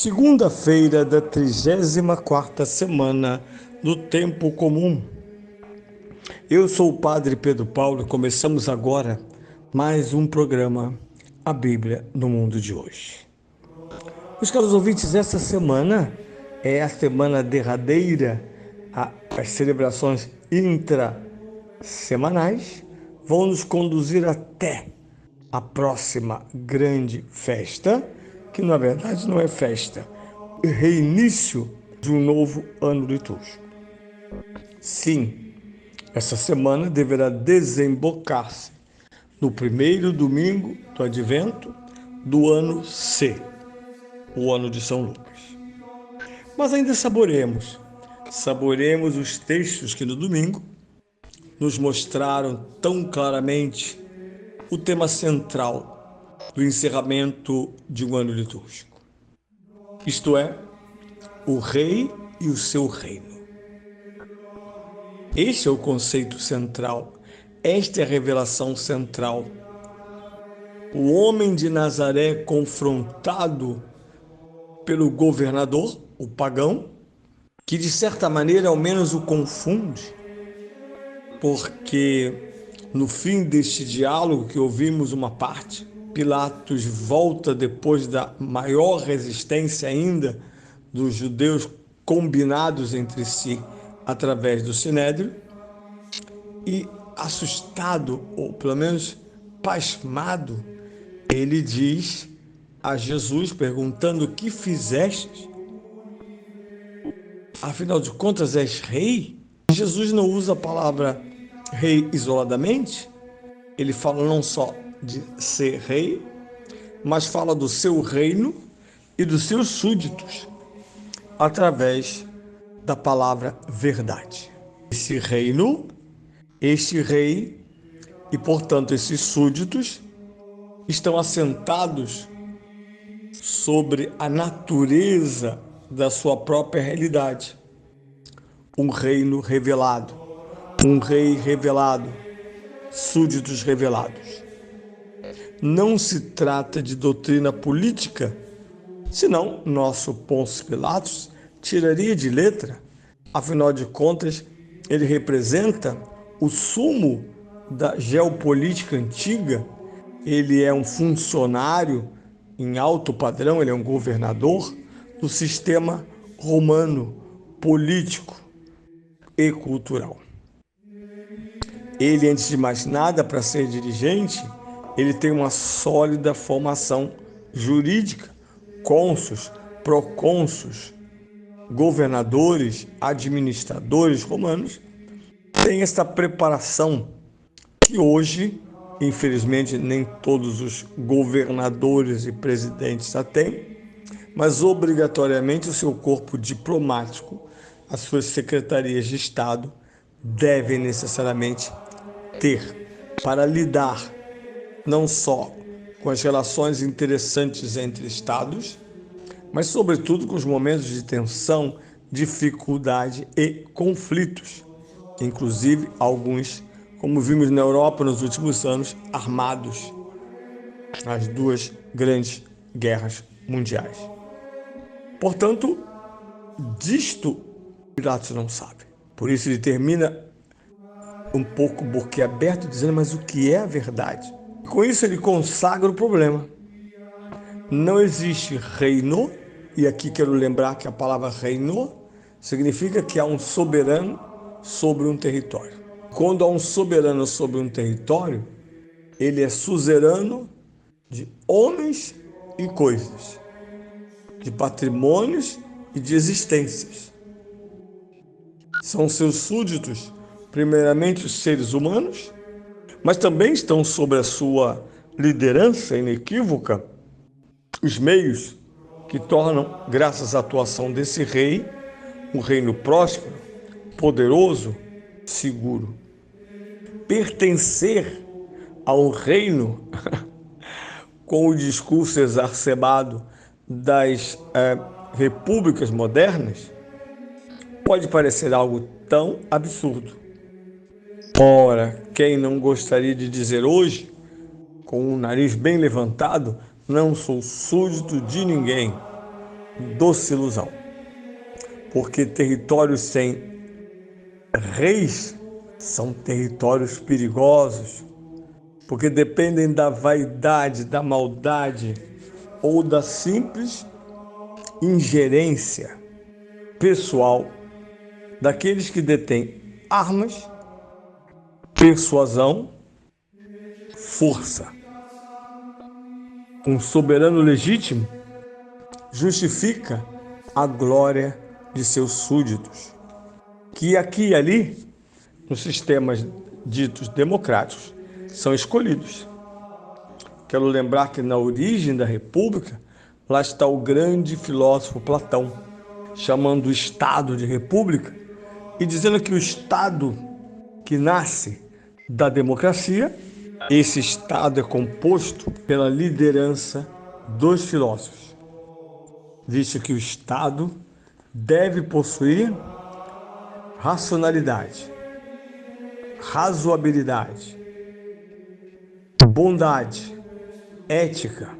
Segunda-feira da 34ª semana do Tempo Comum. Eu sou o Padre Pedro Paulo e começamos agora mais um programa, A Bíblia no Mundo de Hoje. Meus caros ouvintes, essa semana é a semana derradeira, as celebrações intrasemanais vão nos conduzir até a próxima grande festa, que na verdade não é festa, é reinício de um novo ano litúrgico. Sim, essa semana deverá desembocar-se no primeiro domingo do Advento do ano C, o ano de São Lucas. Mas ainda saboreemos os textos que no domingo nos mostraram tão claramente o tema central do encerramento de um ano litúrgico. Isto é, o rei e o seu reino. Este é o conceito central, esta é a revelação central. O homem de Nazaré confrontado pelo governador, o pagão, que de certa maneira ao menos o confunde, porque no fim deste diálogo que ouvimos uma parte, Pilatos volta depois da maior resistência ainda dos judeus combinados entre si através do Sinédrio, e assustado, ou pelo menos pasmado, ele diz a Jesus, perguntando: o que fizeste? Afinal de contas, és rei? Jesus não usa a palavra rei isoladamente, ele fala não só de ser rei, mas fala do seu reino e dos seus súditos, através da palavra verdade. Esse reino, este rei e, portanto, esses súditos estão assentados sobre a natureza da sua própria realidade. Um reino revelado, um rei revelado, súditos revelados. Não se trata de doutrina política, senão nosso Pôncio Pilatos tiraria de letra. Afinal de contas, ele representa o sumo da geopolítica antiga, ele é um funcionário em alto padrão, ele é um governador do sistema romano, político e cultural. Ele, antes de mais nada, para ser dirigente, ele tem uma sólida formação jurídica, cônsules, procônsules, governadores, administradores romanos, tem esta preparação que hoje, infelizmente, nem todos os governadores e presidentes a têm, mas obrigatoriamente o seu corpo diplomático, as suas secretarias de Estado, devem necessariamente ter para lidar não só com as relações interessantes entre Estados, mas sobretudo com os momentos de tensão, dificuldade e conflitos, inclusive alguns, como vimos na Europa nos últimos anos, armados, as duas grandes guerras mundiais. Portanto, disto Pilatos não sabe. Por isso ele termina um pouco boquiaberto, dizendo: mas o que é a verdade? Com isso ele consagra o problema. Não existe reino, e aqui quero lembrar que a palavra reino significa que há um soberano sobre um território. Quando há um soberano sobre um território, ele é suzerano de homens e coisas, de patrimônios e de existências. São seus súditos, primeiramente os seres humanos, mas também estão sob a sua liderança inequívoca os meios que tornam, graças à atuação desse rei, um reino próspero, poderoso, seguro. Pertencer a um reino com o discurso exacerbado das repúblicas modernas pode parecer algo tão absurdo. Ora, quem não gostaria de dizer hoje, com o nariz bem levantado: não sou súdito de ninguém, doce ilusão. Porque territórios sem reis são territórios perigosos, porque dependem da vaidade, da maldade ou da simples ingerência pessoal daqueles que detêm armas, persuasão, força. Um soberano legítimo justifica a glória de seus súditos, que aqui e ali, nos sistemas ditos democráticos, são escolhidos. Quero lembrar que na origem da República, lá está o grande filósofo Platão, chamando o Estado de República e dizendo que o Estado que nasce da democracia, esse Estado é composto pela liderança dos filósofos, visto que o Estado deve possuir racionalidade, razoabilidade, bondade, ética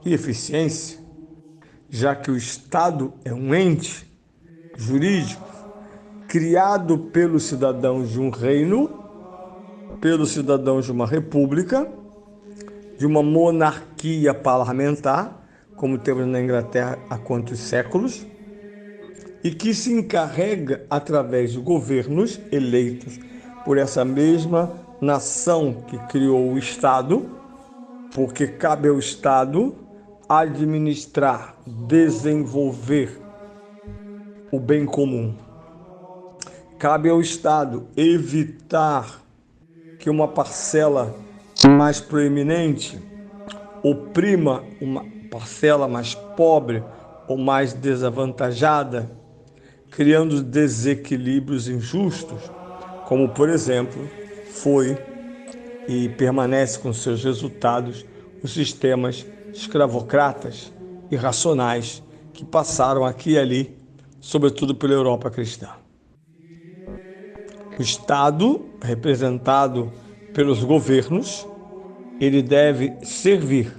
e eficiência, já que o Estado é um ente jurídico criado pelos cidadãos de um reino, pelos cidadãos de uma república, de uma monarquia parlamentar, como temos na Inglaterra há quantos séculos, e que se encarrega através de governos eleitos por essa mesma nação que criou o Estado, porque cabe ao Estado administrar, desenvolver o bem comum. Cabe ao Estado evitar que uma parcela mais proeminente oprima uma parcela mais pobre ou mais desavantajada, criando desequilíbrios injustos, como, por exemplo, foi e permanece com seus resultados os sistemas escravocratas e racionais que passaram aqui e ali, sobretudo pela Europa cristã. O Estado, representado pelos governos, ele deve servir,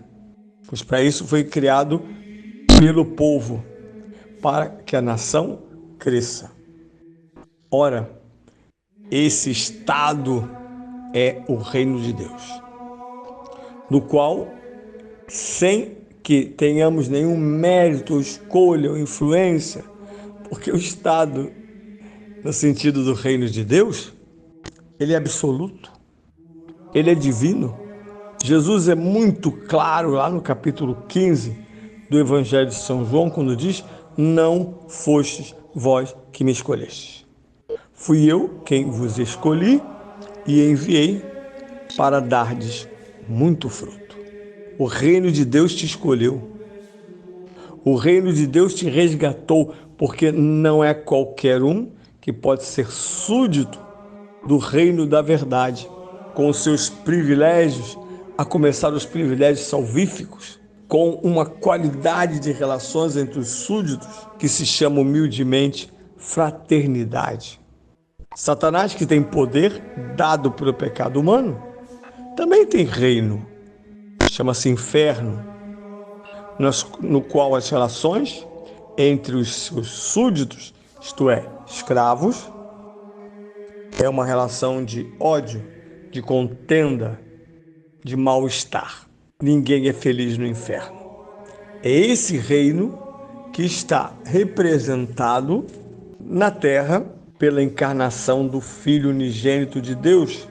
pois para isso foi criado pelo povo, para que a nação cresça. Ora, esse Estado é o reino de Deus, no qual, sem que tenhamos nenhum mérito, escolha ou influência, porque o Estado, no sentido do reino de Deus, ele é absoluto, ele é divino. Jesus é muito claro lá no capítulo 15 do Evangelho de São João, quando diz: não fostes vós que me escolhestes. Fui eu quem vos escolhi e enviei para dardes muito fruto. O reino de Deus te escolheu. O reino de Deus te resgatou, porque não é qualquer um que pode ser súdito do reino da verdade, com os seus privilégios, a começar os privilégios salvíficos, com uma qualidade de relações entre os súditos que se chama humildemente fraternidade. Satanás, que tem poder dado pelo pecado humano, também tem reino, chama-se inferno, no qual as relações entre os seus súditos, isto é, escravos, é uma relação de ódio, de contenda, de mal-estar. Ninguém é feliz no inferno. É esse reino que está representado na terra pela encarnação do Filho unigênito de Deus,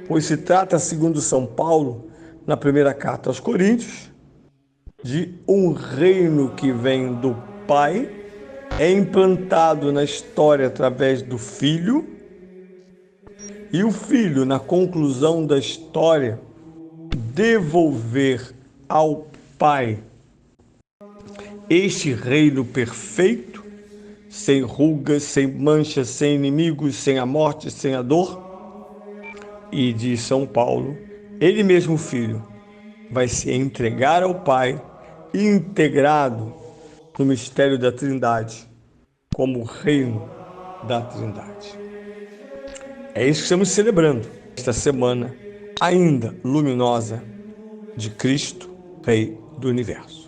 pois se trata, segundo São Paulo, na primeira carta aos Coríntios, de um reino que vem do Pai, é implantado na história através do Filho, e o Filho, na conclusão da história, devolver ao Pai este reino perfeito, sem rugas, sem manchas, sem inimigos, sem a morte, sem a dor. E diz São Paulo, ele mesmo, Filho, vai se entregar ao Pai, integrado no mistério da Trindade, como reino da Trindade. É isso que estamos celebrando esta semana ainda luminosa de Cristo, Rei do Universo.